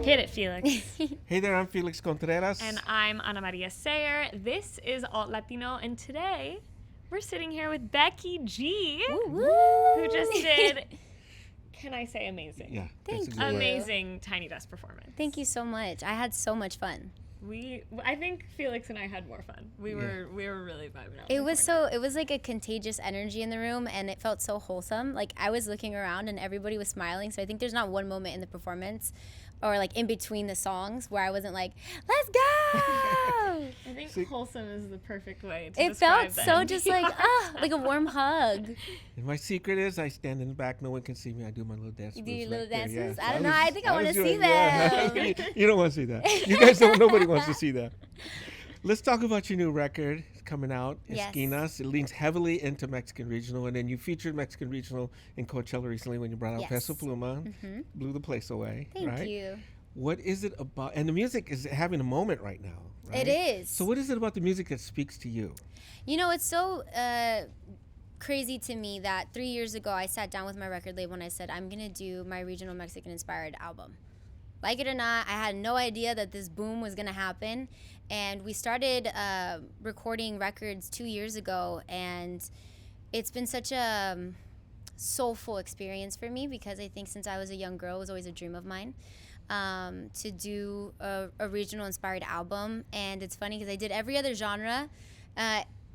Hit it, Felix. Hey there, I'm Felix Contreras. And I'm Anamaria Sayre. This is Alt.Latino, and today we're sitting here with Becky G, who just did, can I say amazing? Yeah. Thank you. Amazing Tiny Desk performance. Thank you so much. I had so much fun. I think Felix and I had more fun. We were really vibing out. It was like a contagious energy in the room, and it felt so wholesome. Like, I was looking around and everybody was smiling, so I think there's not one moment in the performance or like in between the songs where I wasn't like, let's go. I think wholesome is the perfect way to it describe felt so just like a warm hug. And my secret is I stand in the back, no one can see me. I do my little dance. You do your little right there, dances? yeah. I don't know. I think I want to see them. Yeah. You don't want to see that. You guys don't. Nobody wants to see that. Let's talk about your new record coming out, Yes. Esquinas. It leans heavily into Mexican regional, and then you featured Mexican regional in Coachella recently when you brought out Yes. Peso Pluma, blew the place away. Thank right? you. What is it about? And the music is having a moment right now. Right? It is. So what is it about the music that speaks to you? You know, it's so crazy to me that 3 years ago I sat down with my record label and I said, I'm going to do my regional Mexican inspired album. Like it or not, I had no idea that this boom was going to happen. And we started recording records 2 years ago, and it's been such a soulful experience for me because I think since I was a young girl, it was always a dream of mine to do a regional inspired album. And it's funny because I did every other genre.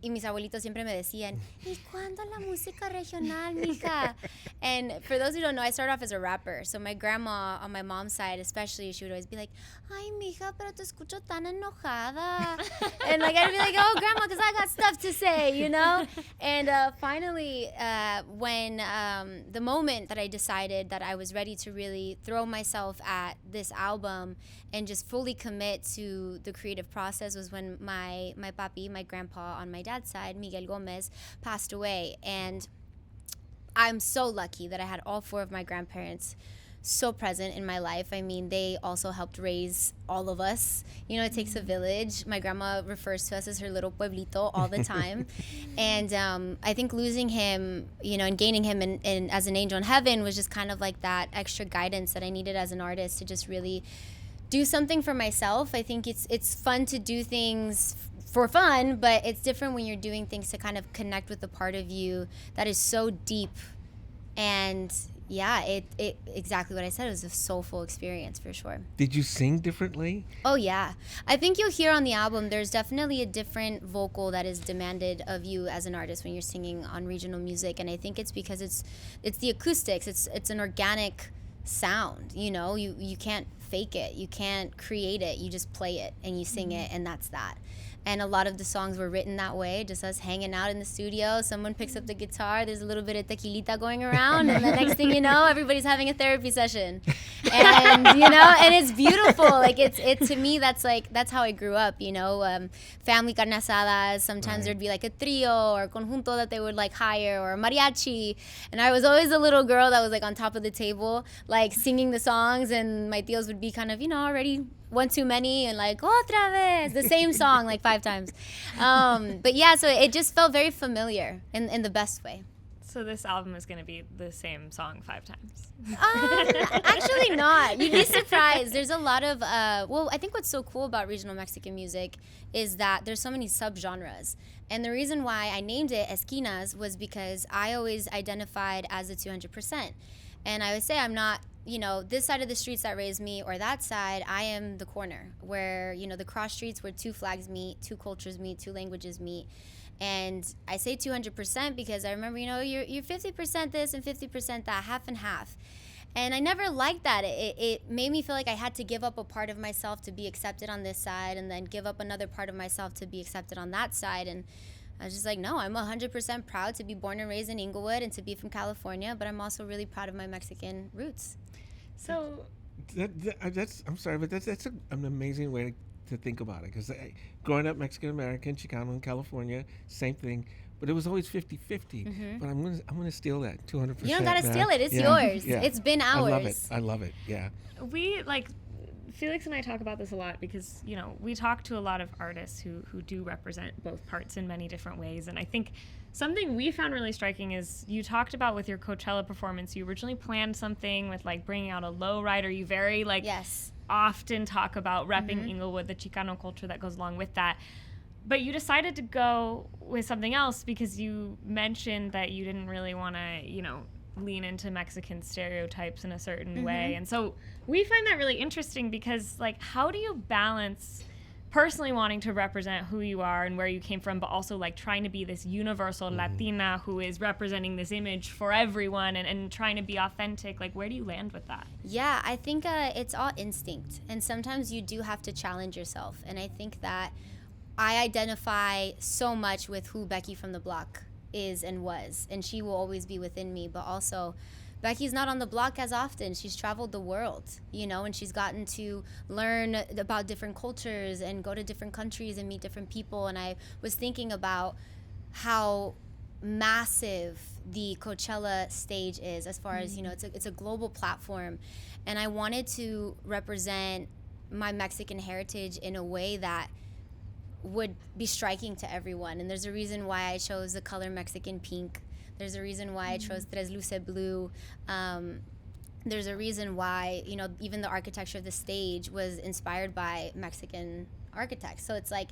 Y mis abuelitos siempre me decían, ¿y cuándo la música regional, mija? And for those who don't know, I started off as a rapper. So my grandma, on my mom's side especially, she would always be like, ay, mija, pero te escucho tan enojada. And like, I'd be like, oh, grandma, because I got stuff to say, you know? And finally, when the moment that I decided that I was ready to really throw myself at this album and just fully commit to the creative process was when my papi, my grandpa on my dad's side, Miguel Gomez, passed away. And I'm so lucky that I had all four of my grandparents so present in my life. I mean, they also helped raise all of us. You know, it takes a village. My grandma refers to us as her little pueblito all the time. And I think losing him, you know, and gaining him in as an angel in heaven was just kind of like that extra guidance that I needed as an artist to just really do something for myself. I think it's fun to do things for fun, but it's different when you're doing things to kind of connect with the part of you that is so deep. And yeah, it exactly what I said. It was a soulful experience for sure. Did you sing differently? Oh yeah. I think you'll hear on the album there's definitely a different vocal that is demanded of you as an artist when you're singing on regional music. And I think it's because it's the acoustics. It's an organic sound, you know. You can't fake it. You can't create it. You just play it and you sing it, and that's that. And a lot of the songs were written that way, just us hanging out in the studio. Someone picks up the guitar, there's a little bit of tequilita going around, and the next thing you know, everybody's having a therapy session. And, you know, and it's beautiful. Like, it to me, that's how I grew up, you know. Family carne asadas, sometimes there'd be like a trio or conjunto that they would like hire, or a mariachi. And I was always the little girl that was like on top of the table, like singing the songs, and my tios would be kind of, you know, already one too many and like otra vez, the same song like 5 times. But yeah, so it just felt very familiar in the best way. So this album is going to be the same song 5 times. Actually not. You'd be surprised. There's a lot of, well, I think what's so cool about regional Mexican music is that there's so many subgenres. And the reason why I named it Esquinas was because I always identified as a 200%. And I would say I'm not, you know, this side of the streets that raised me or that side. I am the corner where, you know, the cross streets where 2 flags meet, 2 cultures meet, 2 languages meet. And I say 200% because I remember, you know, you're 50% this and 50% that, half and half. And I never liked that. It made me feel like I had to give up a part of myself to be accepted on this side and then give up another part of myself to be accepted on that side. And I was just like, no, I'm 100% proud to be born and raised in Inglewood and to be from California, but I'm also really proud of my Mexican roots. So that's I'm sorry, but that's an amazing way to think about it. Because growing up Mexican American, Chicano in California, same thing. But it was always 50-50. But I'm gonna steal that 200%. You don't gotta steal it. It's yours. Yeah. It's been ours. I love it. Yeah. We Felix and I talk about this a lot because, you know, we talk to a lot of artists who do represent both parts in many different ways. And I think something we found really striking is you talked about with your Coachella performance, you originally planned something with like bringing out a low rider. You very like yes. often talk about repping Inglewood, the Chicano culture that goes along with that. But you decided to go with something else because you mentioned that you didn't really want to, lean into Mexican stereotypes in a certain way. And so we find that really interesting because, like, how do you balance personally wanting to represent who you are and where you came from, but also, like, trying to be this universal Latina who is representing this image for everyone and trying to be authentic? Like, where do you land with that? Yeah, I think it's all instinct. And sometimes you do have to challenge yourself. And I think that I identify so much with who Becky from the block is and was, and she will always be within me. But also, Becky's not on the block as often. She's traveled the world, and she's gotten to learn about different cultures and go to different countries and meet different people. And I was thinking about how massive the Coachella stage is as far as, it's a global platform. And I wanted to represent my Mexican heritage in a way that would be striking to everyone. And there's a reason why I chose the color Mexican pink. There's a reason why I chose Tres Luce blue. There's a reason why, even the architecture of the stage was inspired by Mexican architects. So it's like,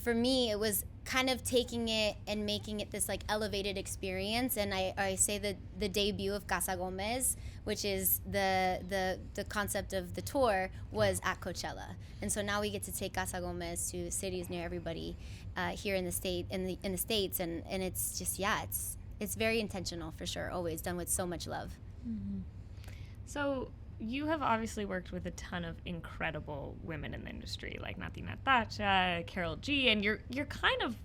for me, it was kind of taking it and making it this, like, elevated experience. And I say that the debut of Casa Gomez, which is the concept of the tour, was at Coachella. And so now we get to take Casa Gomez to cities near everybody here in the States, and it's just, it's very intentional for sure, always done with so much love. So you have obviously worked with a ton of incredible women in the industry, like Nati Natacha, Carol G, and you're kind of,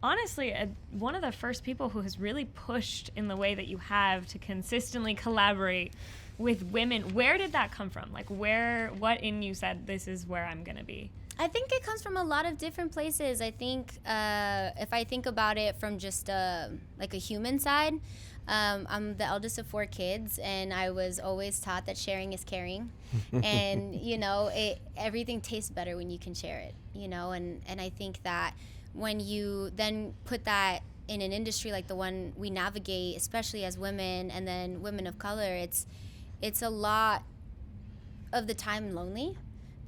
honestly, one of the first people who has really pushed in the way that you have to consistently collaborate with women. Where did that come from? Like, what in you said, this is where I'm going to be? I think it comes from a lot of different places. I think if I think about it from just like a human side, I'm the eldest of 4 kids, and I was always taught that sharing is caring. And, everything tastes better when you can share it, and I think that when you then put that in an industry like the one we navigate, especially as women and then women of color, it's a lot of the time lonely.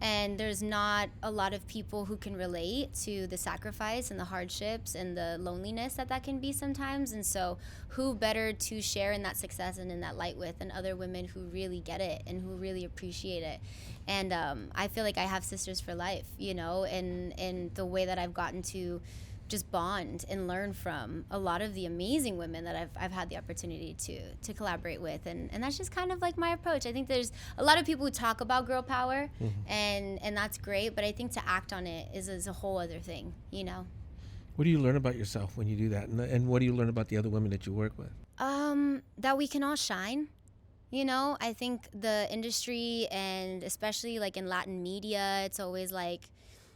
And there's not a lot of people who can relate to the sacrifice and the hardships and the loneliness that can be sometimes. And so who better to share in that success and in that light with than other women who really get it and who really appreciate it. And I feel like I have sisters for life, and the way that I've gotten to just bond and learn from a lot of the amazing women that I've had the opportunity to collaborate with, and that's just kind of like my approach. I think there's a lot of people who talk about girl power, and that's great, but I think to act on it is a whole other thing, What do you learn about yourself when you do that, and what do you learn about the other women that you work with? That we can all shine. I think the industry, and especially like in Latin media, it's always like,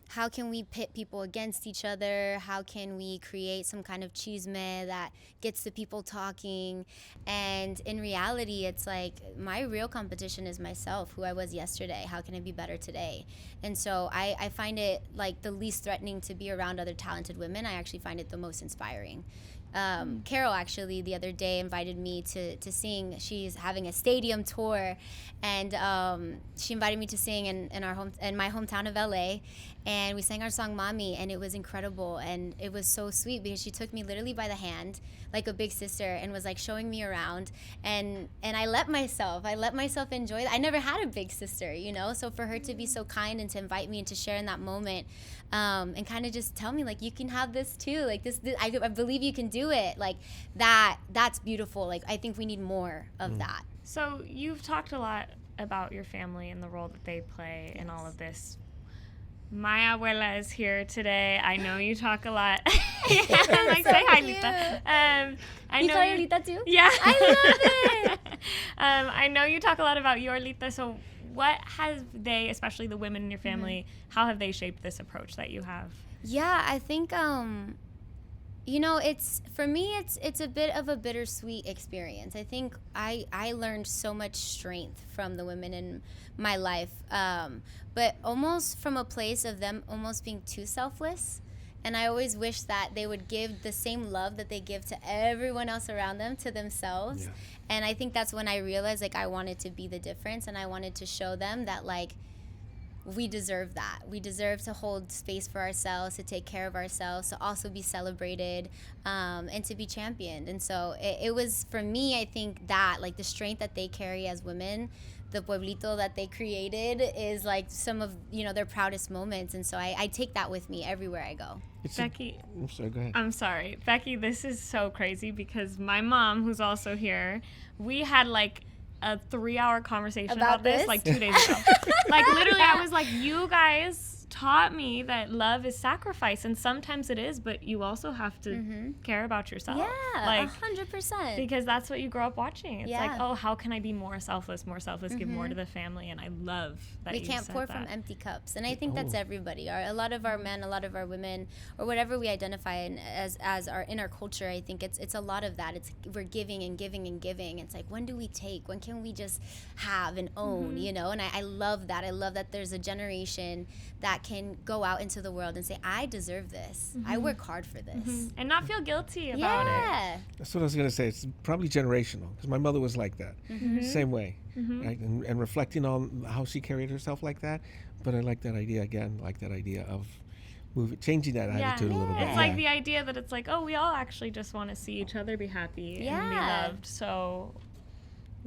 how can we pit people against each other? How can we create some kind of chisme that gets the people talking? And in reality, it's like, my real competition is myself, who I was yesterday. How can I be better today? And so I find it like the least threatening to be around other talented women. I actually find it the most inspiring. Carol actually the other day invited me to sing. She's having a stadium tour, and she invited me to sing in my hometown of LA, and we sang our song Mommy, and it was incredible, and it was so sweet because she took me literally by the hand like a big sister and was like showing me around, and I let myself enjoy that. I never had a big sister, so for her to be so kind and to invite me and to share in that moment, and kind of just tell me like, you can have this too, like this I believe you can do it, like that's beautiful. Like, I think we need more of that. So you've talked a lot about your family and the role that they play in all of this. My abuela is here today. I know you talk a lot. I'm like, say hi, Lita. You call her Lita too? Yeah. I love it. I know you talk a lot about your Lita, so what have they, especially the women in your family, how have they shaped this approach that you have? Yeah, I think it's, for me, it's a bit of a bittersweet experience. I think I learned so much strength from the women in my life, but almost from a place of them almost being too selfless. And I always wish that they would give the same love that they give to everyone else around them to themselves. Yeah. And I think that's when I realized, like, I wanted to be the difference, and I wanted to show them that, like, we deserve that. We deserve to hold space for ourselves, to take care of ourselves, to also be celebrated, and to be championed. And so it was, for me, I think that, like, the strength that they carry as women, the pueblito that they created is like some of, you know, their proudest moments. And so I take that with me everywhere I go. Becky, I'm sorry, go ahead. I'm sorry. Becky, this is so crazy because my mom, who's also here, we had like a 3-hour conversation about this like 2 days ago. Like, literally, I was like, you guys taught me that love is sacrifice, and sometimes it is, but you also have to care about yourself. Yeah, like 100%. Because that's what you grow up watching. It's like, Yeah. oh, how can I be more selfless, give more to the family? And I love that we you can't said pour that. from empty cups, and I think that's everybody. A lot of our men, a lot of our women, or whatever we identify as our in our culture. I think it's a lot of that. We're giving and giving and giving. It's like, when do we take? When can we just have and own? You know, and I love that. I love that there's a generation that can go out into the world and say, I deserve this. I work hard for this. And not feel guilty about it. That's what I was going to say. It's probably generational because my mother was like that. Same way. Right? And reflecting on how she carried herself like that. But I like that idea again, of changing that attitude a little bit. It's like the idea that it's like, oh, we all actually just want to see each other be happy and be loved. So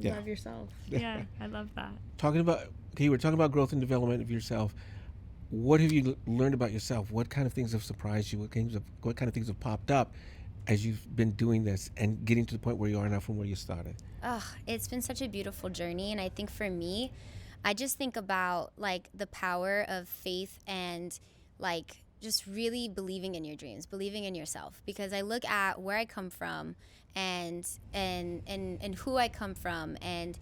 love yourself. Yeah, I love that. You were talking about growth and development of yourself. What have you learned about yourself? What kind of things have surprised you? What kind of things have popped up as you've been doing this and getting to the point where you are now from where you started? Oh, it's been such a beautiful journey. And I think for me, I just think about like the power of faith and like just really believing in your dreams, believing in yourself. Because I look at where I come from and who I come from, and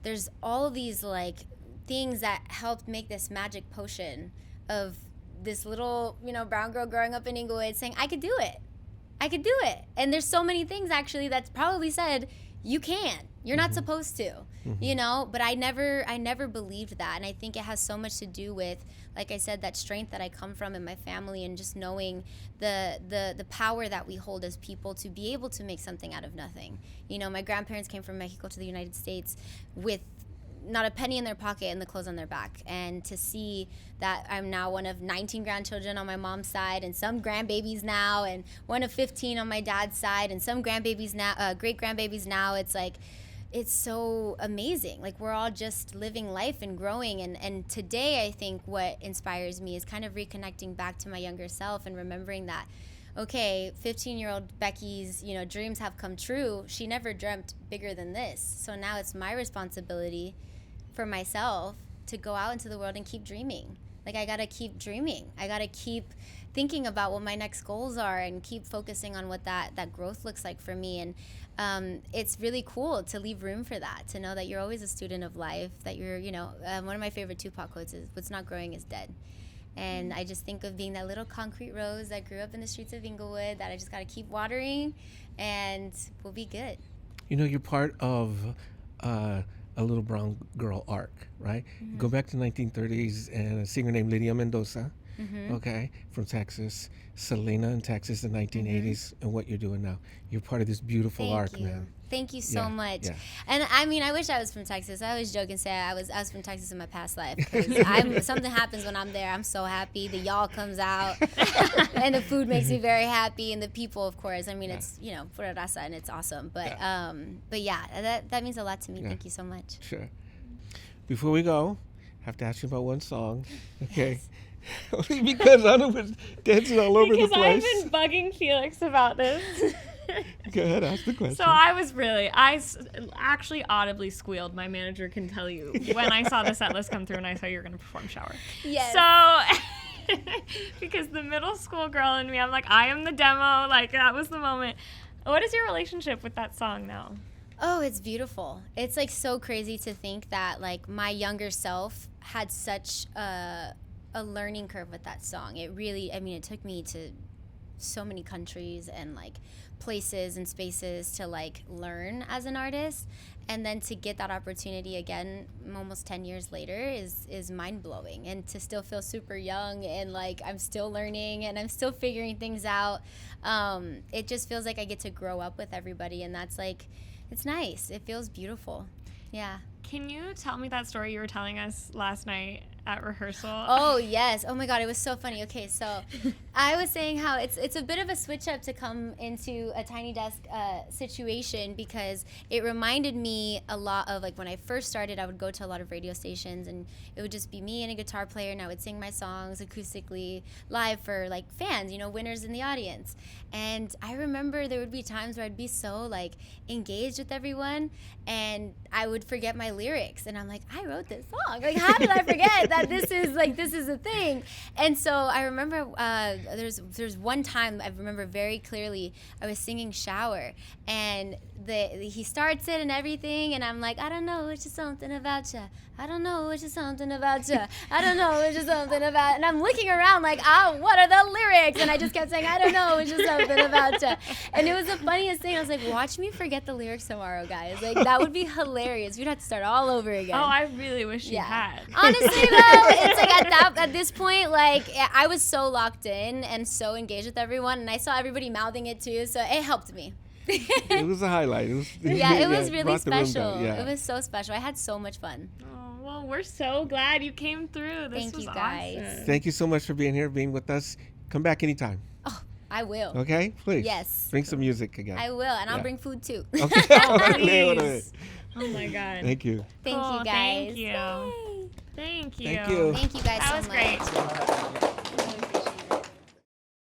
there's all these like things that helped make this magic potion of this little, you know, brown girl growing up in Inglewood saying, I could do it. And there's so many things actually that's probably said, you can't. You're not supposed to, you know, but I never believed that. And I think it has so much to do with, like I said, that strength that I come from in my family, and just knowing the power that we hold as people to be able to make something out of nothing. You know, my grandparents came from Mexico to the United States with not a penny in their pocket and the clothes on their back. And to see that I'm now one of 19 grandchildren on my mom's side, and some grandbabies now, and one of 15 on my dad's side, and some grandbabies now, great grandbabies now, it's like, it's so amazing. Like, we're all just living life and growing. And today, I think what inspires me is kind of reconnecting back to my younger self and remembering that, okay, 15-year-old Becky's, you know, dreams have come true. She never dreamt bigger than this. So now it's my responsibility for myself to go out into the world and keep dreaming. Like, I gotta keep dreaming. I gotta keep thinking about what my next goals are and keep focusing on what that growth looks like for me. And it's really cool to leave room for that, to know that you're always a student of life, that you're, you know, one of my favorite Tupac quotes is, what's not growing is dead. And I just think of being that little concrete rose that grew up in the streets of Inglewood that I just got to keep watering, and we'll be good. You know, you're part of a little brown girl arc, right? Go back to 1930s and a singer named Lydia Mendoza, okay, from Texas, Selena in Texas in the 1980s, and what you're doing now. You're part of this beautiful arc, man. Thank you so much. Yeah. And I mean, I wish I was from Texas. I always joke and say I was from Texas in my past life. Something happens when I'm there. I'm so happy. The y'all comes out, and the food makes me very happy, and the people, of course. I mean, it's, you know, pura raza, and it's awesome. But yeah, that means a lot to me. Thank you so much. Sure. Before we go, I have to ask you about one song. Okay. Yes. Only because Anna was dancing all over the place. Because I've been bugging Felix about this. Go ahead, ask the question. So I actually audibly squealed. My manager can tell you when I saw the set list come through and I saw you were going to perform Shower. Yes. So, because the middle school girl in me, I'm like, I am the demo. Like, that was the moment. What is your relationship with that song now? Oh, it's beautiful. It's like so crazy to think that like my younger self had such a learning curve with that song. It really, I mean, it took me to so many countries and like places and spaces to like learn as an artist, and then to get that opportunity again almost 10 years later is mind-blowing. And to still feel super young and like I'm still learning and I'm still figuring things out, it just feels like I get to grow up with everybody, and that's like, it's nice. It feels beautiful. Yeah. Can you tell me that story you were telling us last night at rehearsal? Oh yes. Oh my God, it was so funny. Okay, so I was saying how it's a bit of a switch up to come into a Tiny Desk situation, because it reminded me a lot of like when I first started. I would go to a lot of radio stations, and it would just be me and a guitar player, and I would sing my songs acoustically live for like fans, winners in the audience. And I remember there would be times where I'd be so like engaged with everyone, and I would forget my lyrics, and I'm like, I wrote this song. Like, how did I forget that this is a thing? And so I remember there's one time I remember very clearly. I was singing "Shower," and he starts it and everything, and I'm like, I don't know, it's just something about you. I don't know, it's just something about you. I don't know, it's just something about. And I'm looking around like, what are the lyrics? And I just kept saying, I don't know, it's just something about you. And it was the funniest thing. I was like, watch me forget the lyrics tomorrow, guys. Like, that would be hilarious. We'd have to start all over again. Oh, I really wish you had. Honestly, though, it's like at this point, like, I was so locked in and so engaged with everyone, and I saw everybody mouthing it too, so it helped me. It was a highlight. It was really special. Yeah. It was so special. I had so much fun. Oh, well, we're so glad you came through. This Thank was you, guys. awesome. Thank you so much for being here, being with us. Come back anytime. Oh, I will. Okay, please. Yes. Bring some music again. I will, and I'll bring food too. Okay. Please. Oh my God. Thank you. Thank Cool, you, guys. Thank you. Yay. Thank you. Thank you. Thank you guys That so was much. great.